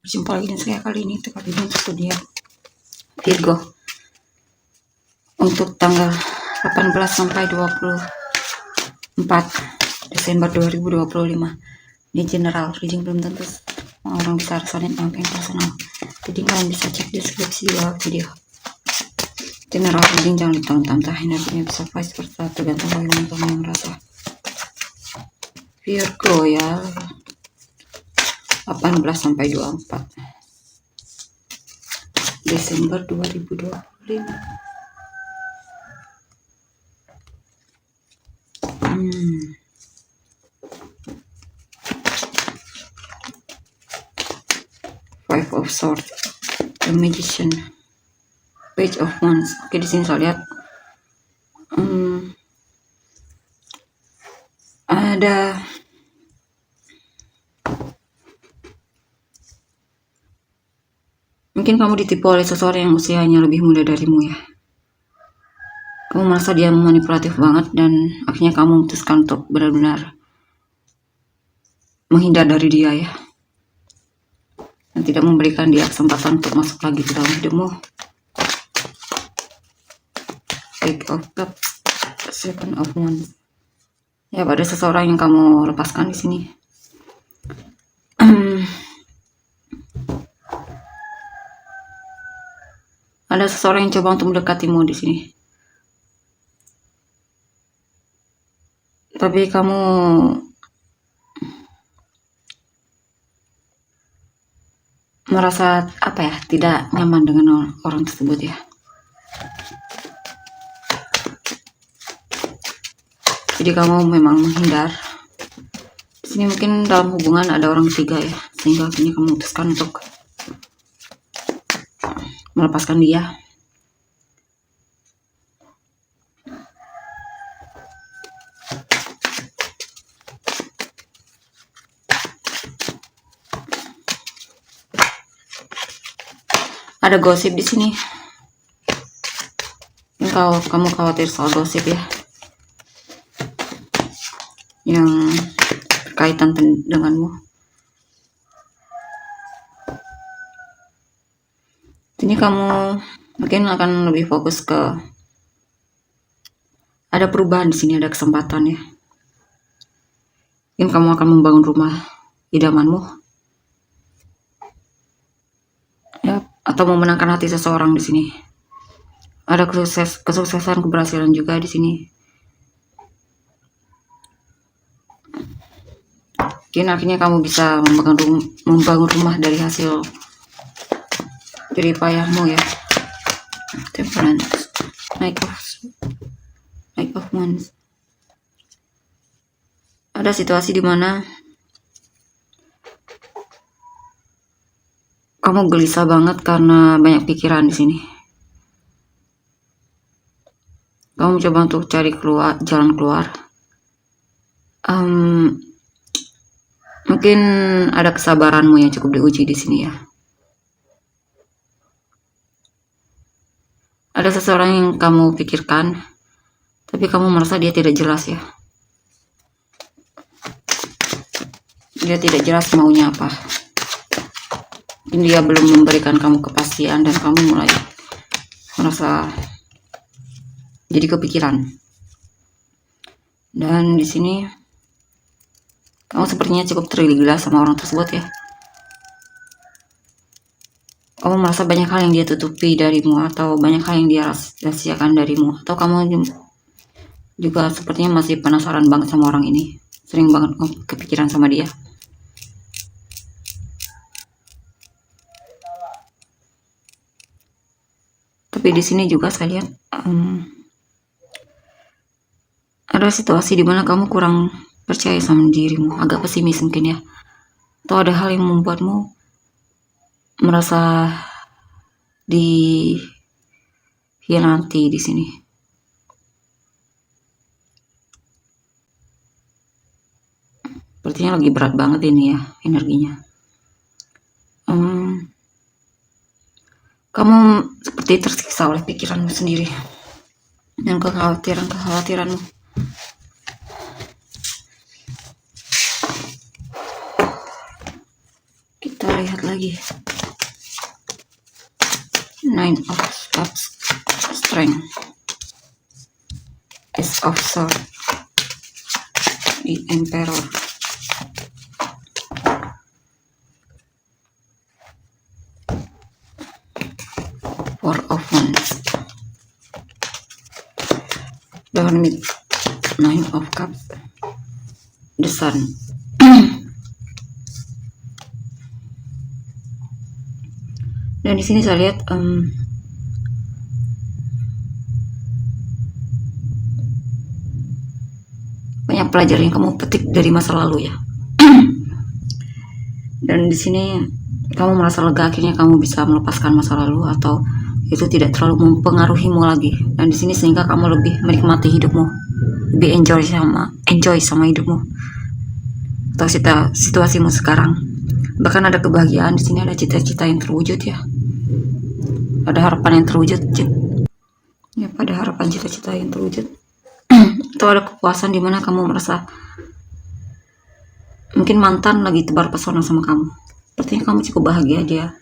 Berjumpa lagi dengan saya kali ini tepat di bulan dia Virgo untuk tanggal 18 sampai 24 Desember 2025. Ini general reading, belum tentu orang bisa resonate sampai personal. Jadi kalian bisa cek deskripsi di bawah video. General reading jangan ditantang-tantang, energinya bisa vice versa, tergantung bagaimana kamu merasa. Virgo ya, 18 sampai 24 Desember 2025. Five of Swords, The Magician, Page of Wands. Oke, di sini saya lihat ada mungkin kamu ditipu oleh seseorang yang usianya lebih muda darimu ya. Kamu merasa dia manipulatif banget dan akhirnya kamu memutuskan untuk benar-benar menghindar dari dia ya. Dan tidak memberikan dia kesempatan untuk masuk lagi ke dalam hidupmu. Eight of Cups, Seven of Wands. Ya, ada seseorang yang kamu lepaskan di sini. Ada seseorang yang coba untuk mendekatimu di sini. Tapi kamu merasa tidak nyaman dengan orang tersebut ya. Jadi kamu memang menghindar. Di sini mungkin dalam hubungan ada orang ketiga ya, sehingga akhirnya kamu memutuskan untuk melepaskan dia. Ada gosip di sini. Kamu khawatir soal gosip ya, yang berkaitan denganmu. Ini kamu mungkin akan lebih fokus ke ada perubahan di sini, ada kesempatan ya. Mungkin kamu akan membangun rumah idamanmu ya, atau memenangkan hati seseorang di sini. Ada kesuksesan, keberhasilan juga di sini. Mungkin akhirnya kamu bisa membangun rumah dari hasil jerih payahmu ya. Temperance, Knight of Wands. Ada situasi di mana kamu gelisah banget karena banyak pikiran di sini. Kamu coba untuk cari jalan keluar. Mungkin ada kesabaranmu yang cukup diuji di sini ya. Ada seseorang yang kamu pikirkan, tapi kamu merasa dia tidak jelas ya. Dia tidak jelas maunya apa. Mungkin dia belum memberikan kamu kepastian dan kamu mulai merasa jadi kepikiran. Dan di sini kamu sepertinya cukup tergila sama orang tersebut ya. Kamu merasa banyak hal yang dia tutupi darimu, atau banyak hal yang dia rahasiakan darimu, atau kamu juga sepertinya masih penasaran banget sama orang ini, sering banget kepikiran sama dia. Tapi di sini juga saya lihat ada situasi di mana kamu kurang percaya sama dirimu, agak pesimis mungkin ya, atau ada hal yang membuatmu merasa dikhianati di sini. Sepertinya lagi berat banget ini ya energinya. Kamu seperti tersiksa oleh pikiranmu sendiri dan kekhawatiranmu. Kita lihat lagi. lagi. Nine of Cups, Strength, Ace of Swords, the Emperor, Four of Wands, the Hermit, Nine of Cups, the Sun. Dan di sini saya lihat banyak pelajaran yang kamu petik dari masa lalu ya. Dan di sini kamu merasa lega, akhirnya kamu bisa melepaskan masa lalu atau itu tidak terlalu mempengaruhimu lagi. Dan di sini sehingga kamu lebih menikmati hidupmu, lebih enjoy sama hidupmu atau situasimu sekarang. Bahkan ada kebahagiaan di sini, ada cita-cita yang terwujud ya. Ada harapan yang terwujud. Ya, pada harapan cita-cita yang terwujud. Atau ada kepuasan di mana kamu merasa mungkin mantan lagi tebar pesona sama kamu. Sepertinya kamu cukup bahagia dia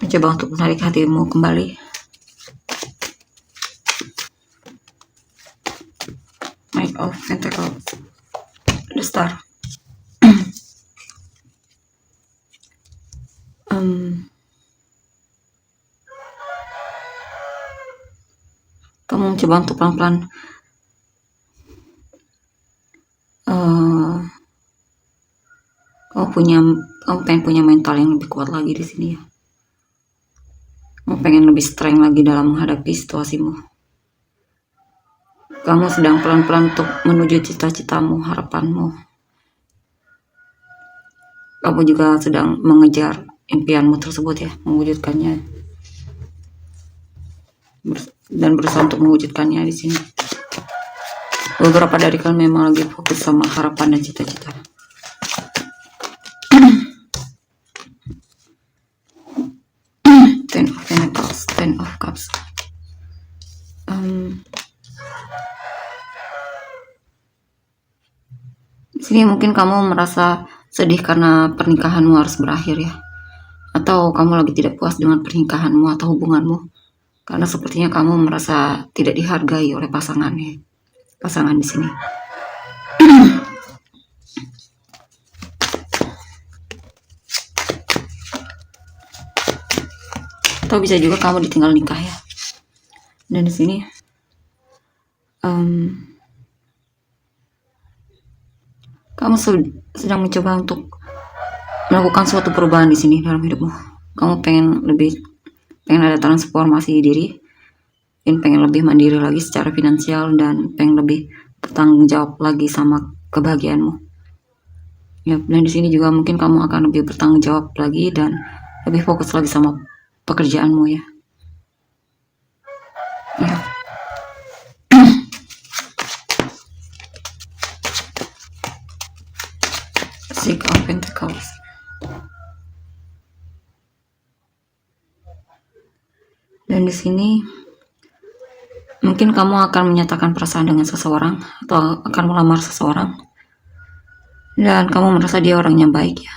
mencoba untuk menarik hatimu kembali. Knight of Pentacles, the Star. Kamu mencoba untuk pelan-pelan kamu pengen punya mental yang lebih kuat lagi di sini ya. Kamu pengen lebih strength lagi dalam menghadapi situasimu. Kamu sedang pelan-pelan untuk menuju cita-citamu, harapanmu. Kamu juga sedang mengejar impianmu tersebut ya, mewujudkannya dan berusaha untuk mewujudkannya di sini. Beberapa dari kalian memang lagi fokus sama harapan dan cita-cita. Ten of Pentacles, Ten of Cups. Di sini mungkin kamu merasa sedih karena pernikahanmu harus berakhir ya, atau kamu lagi tidak puas dengan pernikahanmu atau hubunganmu karena sepertinya kamu merasa tidak dihargai oleh pasangan di sini. Atau bisa juga kamu ditinggal nikah ya. Dan di sini kamu sedang mencoba untuk melakukan suatu perubahan di sini dalam hidupmu. Kamu pengen ada transformasi diri, pengen lebih mandiri lagi secara finansial, dan pengen lebih bertanggung jawab lagi sama kebahagiaanmu. Ya, dan di sini juga mungkin kamu akan lebih bertanggung jawab lagi dan lebih fokus lagi sama pekerjaanmu ya. Ya. Six of Pentacles. Dan di sini mungkin kamu akan menyatakan perasaan dengan seseorang atau akan melamar seseorang, dan kamu merasa dia orangnya baik ya,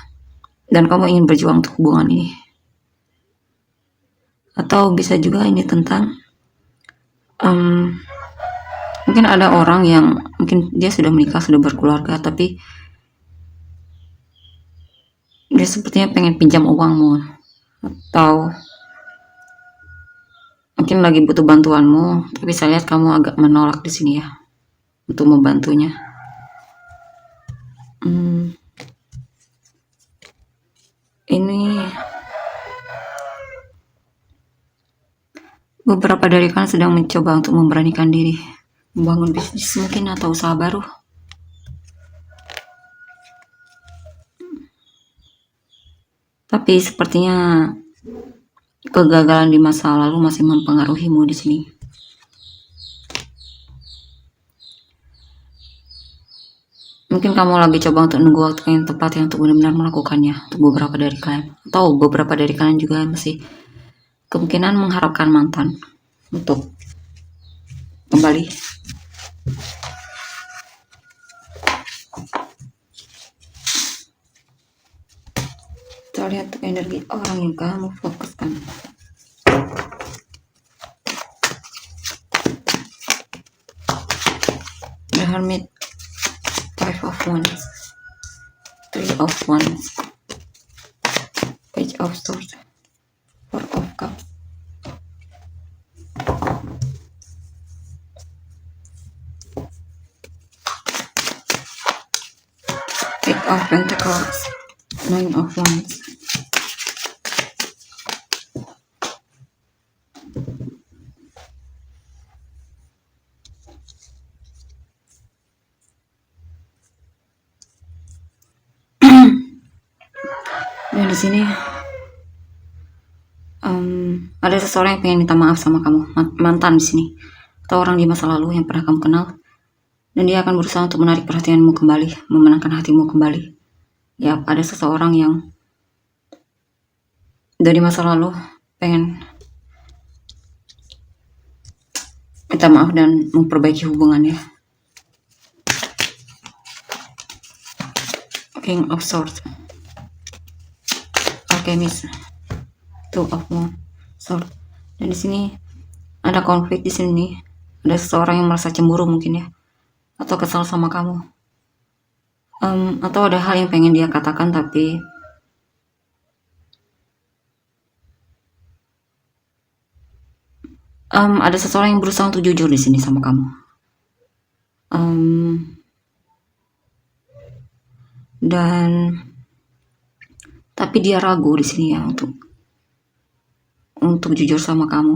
dan kamu ingin berjuang untuk hubungan ini. Atau bisa juga ini tentang mungkin ada orang yang mungkin dia sudah menikah, sudah berkeluarga, tapi dia sepertinya pengen pinjam uangmu, atau mungkin lagi butuh bantuanmu, tapi saya lihat kamu agak menolak di sini ya untuk membantunya. Ini beberapa dari kalian sedang mencoba untuk memberanikan diri, membangun bisnis mungkin atau usaha baru. Tapi sepertinya kegagalan di masa lalu masih mempengaruhimu di sini. Mungkin kamu lagi coba untuk nunggu waktu yang tepat yang untuk benar-benar melakukannya untuk beberapa dari kalian. Atau beberapa dari kalian juga masih kemungkinan mengharapkan mantan untuk kembali. Kita lihat energi orang yang kamu fokuskan. The Hermit, Five of Wands, Three of Wands, Page of Swords, Four of Cups, Eight of Pentacles, Nine of Wands. Dan di sini ada seseorang yang pengen minta maaf sama kamu, mantan di sini, atau orang di masa lalu yang pernah kamu kenal, dan dia akan berusaha untuk menarik perhatianmu kembali, memenangkan hatimu kembali. Ya, ada seseorang yang dari masa lalu pengen minta maaf dan memperbaiki hubungannya. King of Swords, Alchemist, Two of Swords. Dan di sini ada konflik di sini. Ada seseorang yang merasa cemburu mungkin ya, atau kesal sama kamu. Atau ada hal yang pengen dia katakan tapi ada seseorang yang berusaha untuk jujur di sini sama kamu. Dan tapi dia ragu di sini ya untuk jujur sama kamu.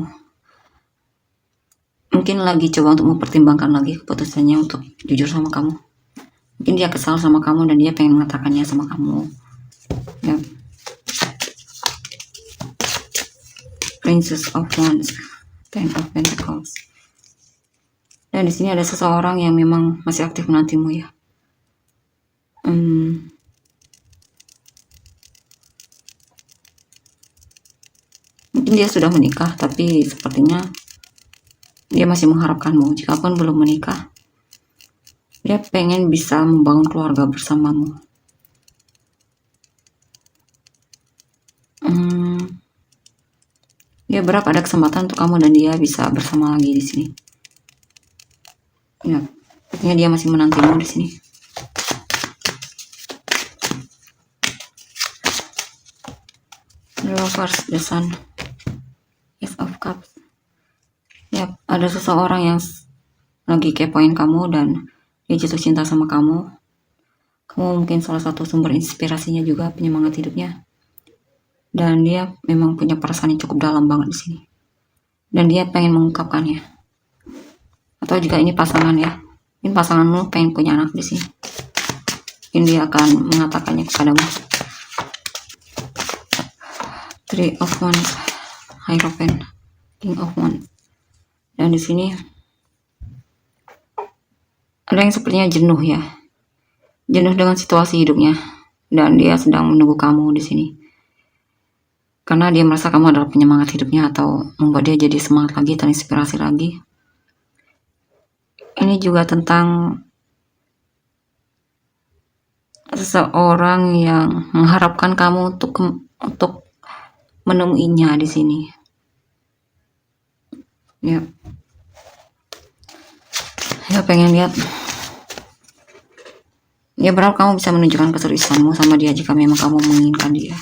Mungkin lagi coba untuk mempertimbangkan lagi keputusannya untuk jujur sama kamu. Mungkin dia kesal sama kamu dan dia pengen mengatakannya sama kamu. Ya. Princess of Wands, Ten of Pentacles. Dan di sini ada seseorang yang memang masih aktif menantimu ya. Mungkin dia sudah menikah, tapi sepertinya dia masih mengharapkanmu. Jikapun belum menikah, dia pengen bisa membangun keluarga bersamamu. Dia berharap ada kesempatan untuk kamu dan dia bisa bersama lagi di sini. Ya, sepertinya dia masih menantimu di sini. The Lovers, The Sun, Ace of Cups. Ya, ada seseorang yang lagi kepoin kamu dan dia jatuh cinta sama kamu. Kamu mungkin salah satu sumber inspirasinya juga, penyemangat hidupnya. Dan dia memang punya perasaan yang cukup dalam banget di sini. Dan dia pengen mengungkapkannya. Atau juga ini pasangan ya. Ini pasanganmu pengen punya anak di sini. Mungkin dia akan mengatakannya kepadamu. Three of Wands, Hierophant, King of Wands. Dan di sini ada yang sepertinya jenuh ya. Jenuh dengan situasi hidupnya dan dia sedang menunggu kamu di sini. Karena dia merasa kamu adalah penyemangat hidupnya atau membuat dia jadi semangat lagi, terinspirasi lagi. Ini juga tentang seseorang yang mengharapkan kamu untuk menemuinya di sini. Ya. Ya pengen lihat. Ya berharap kamu bisa menunjukkan keseriusanmu sama dia jika memang kamu menginginkan dia.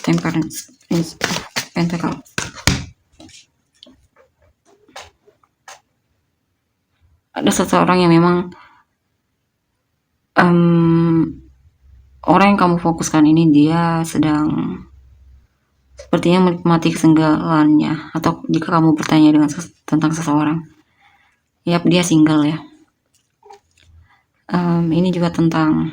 Temperance, Prince of Pentacles. Ada seseorang yang memang orang yang kamu fokuskan ini dia sedang sepertinya menikmati kesenggalannya. Atau jika kamu bertanya tentang seseorang, yap dia single ya. Ini juga tentang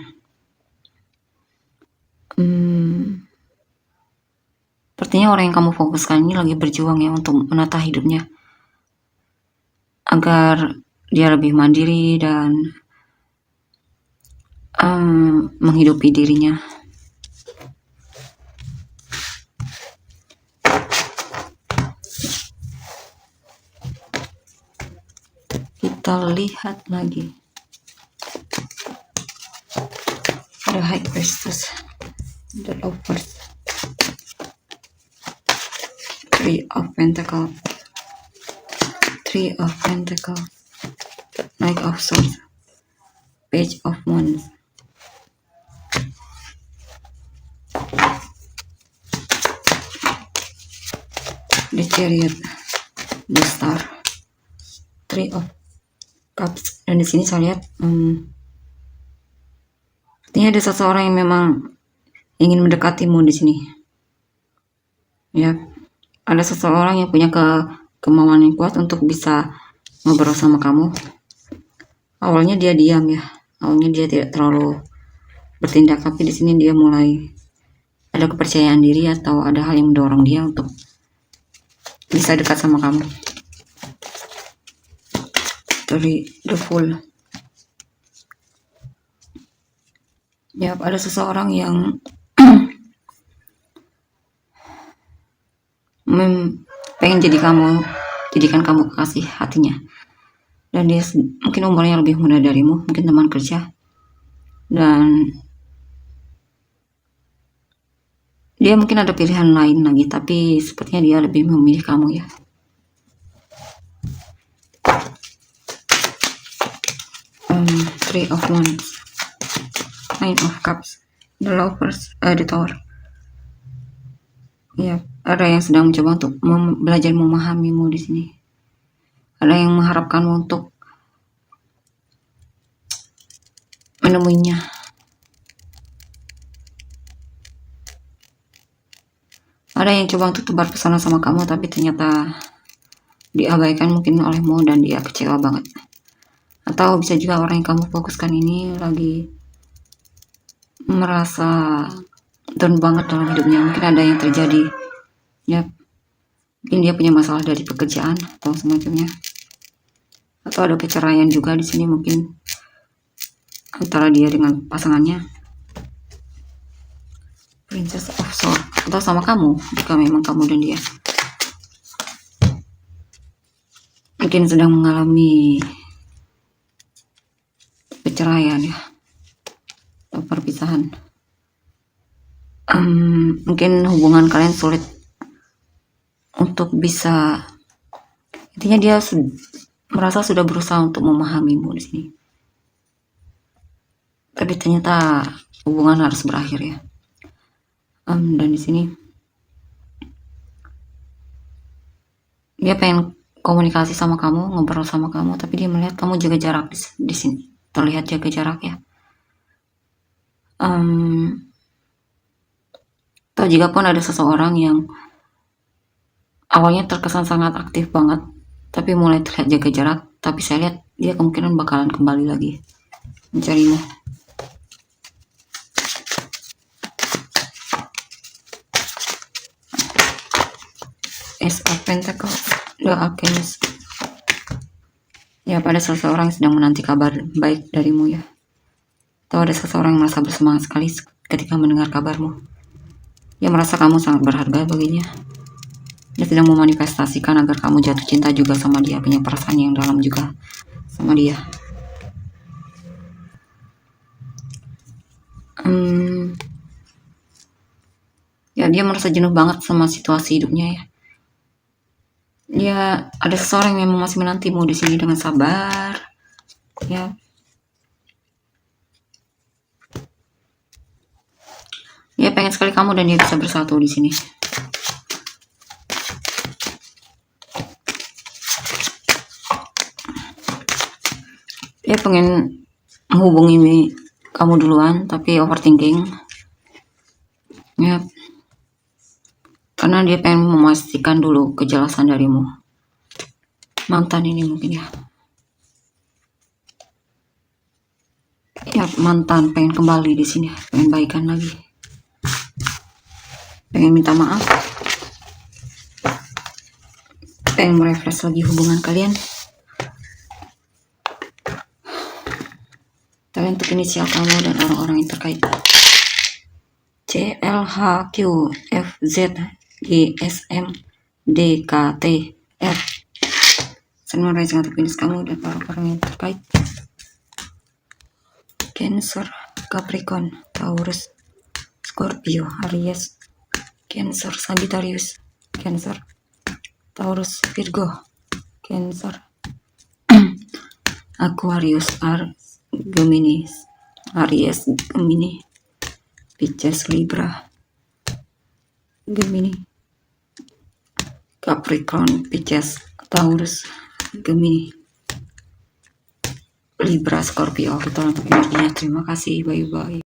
sepertinya orang yang kamu fokuskan ini lagi berjuang ya untuk menata hidupnya agar dia lebih mandiri dan menghidupi dirinya. Kita lihat lagi. Ada High Priestess, the Lovers, Three of Pentacles, Three of Pentacles, Knight of Swords, Page of Wands, the Chariot, the Star, Three of Cups. Dan di sini saya lihat artinya ada seseorang yang memang ingin mendekatimu di sini. Ya, ada seseorang yang punya kemauan yang kuat untuk bisa ngobrol sama kamu. Awalnya dia diam ya, awalnya dia tidak terlalu bertindak, tapi di sini dia mulai ada kepercayaan diri atau ada hal yang mendorong dia untuk bisa dekat sama kamu. Dari The Fool. Ya, ada seseorang yang pengen jadikan kamu kekasih hatinya. Dan dia mungkin umurnya lebih muda darimu, mungkin teman kerja. Dan dia mungkin ada pilihan lain lagi, tapi sepertinya dia lebih memilih kamu ya. Three of Wands, Nine of Cups, the Lovers, the Tower. Ya, ada yang sedang mencoba untuk belajar memahamimu di sini. Ada yang mengharapkanmu untuk menemuinya. Ada yang coba untuk tebar pesona sama kamu, tapi ternyata diabaikan mungkin olehmu dan dia kecewa banget. Atau bisa juga orang yang kamu fokuskan ini lagi merasa down banget dalam hidupnya. Mungkin ada yang terjadi ya, mungkin dia punya masalah dari pekerjaan atau semacamnya, atau ada perceraian juga di sini mungkin antara dia dengan pasangannya. Princess of Swords, atau sama kamu jika memang kamu dan dia mungkin sedang mengalami perceraian ya, atau perpisahan. Mungkin hubungan kalian sulit untuk bisa, intinya dia merasa sudah berusaha untuk memahamimu di sini, tapi ternyata hubungan harus berakhir ya. Dan di sini dia pengen komunikasi sama kamu, ngobrol sama kamu, tapi dia melihat kamu jaga jarak di sini. Terlihat jaga jarak ya. Atau jika pun ada seseorang yang awalnya terkesan sangat aktif banget, tapi mulai terlihat jaga jarak, tapi saya lihat dia kemungkinan bakalan kembali lagi mencarimu. Ace of Pentacles, The Alchemist. Ya, pada seseorang yang sedang menanti kabar baik darimu ya. Atau ada seseorang yang merasa bersemangat sekali ketika mendengar kabarmu. Dia merasa kamu sangat berharga baginya. Dia sedang memanifestasikan agar kamu jatuh cinta juga sama dia, punya perasaan yang dalam juga sama dia. Ya, dia merasa jenuh banget sama situasi hidupnya ya. Dia ada seseorang yang masih menantimu di sini dengan sabar ya. Dia pengen sekali kamu dan dia bisa bersatu di sini. Dia pengen menghubungi kamu duluan, tapi overthinking ya, karena dia pengen memastikan dulu kejelasan darimu. Mantan ini mungkin ya. Ya, mantan pengen kembali di sini, pengen baikan lagi, pengen minta maaf, pengen merefresh lagi hubungan kalian. Kalian untuk inisial kamu dan orang-orang yang terkait. C, L, H, Q, F, Z, G, S, M, D, K, T, F. Semua raising atau penis kamu dan orang-orang yang terkait. Cancer, Capricorn, Taurus, Scorpio, Aries, Cancer, Sagittarius, Cancer, Taurus, Virgo, Cancer, Aquarius, Gemini, Aries, Gemini, Pisces, Libra, Gemini, Capricorn, Pisces, Taurus, Gemini, Libra, Scorpio. Kita untuk energinya. Terima kasih, bye bye.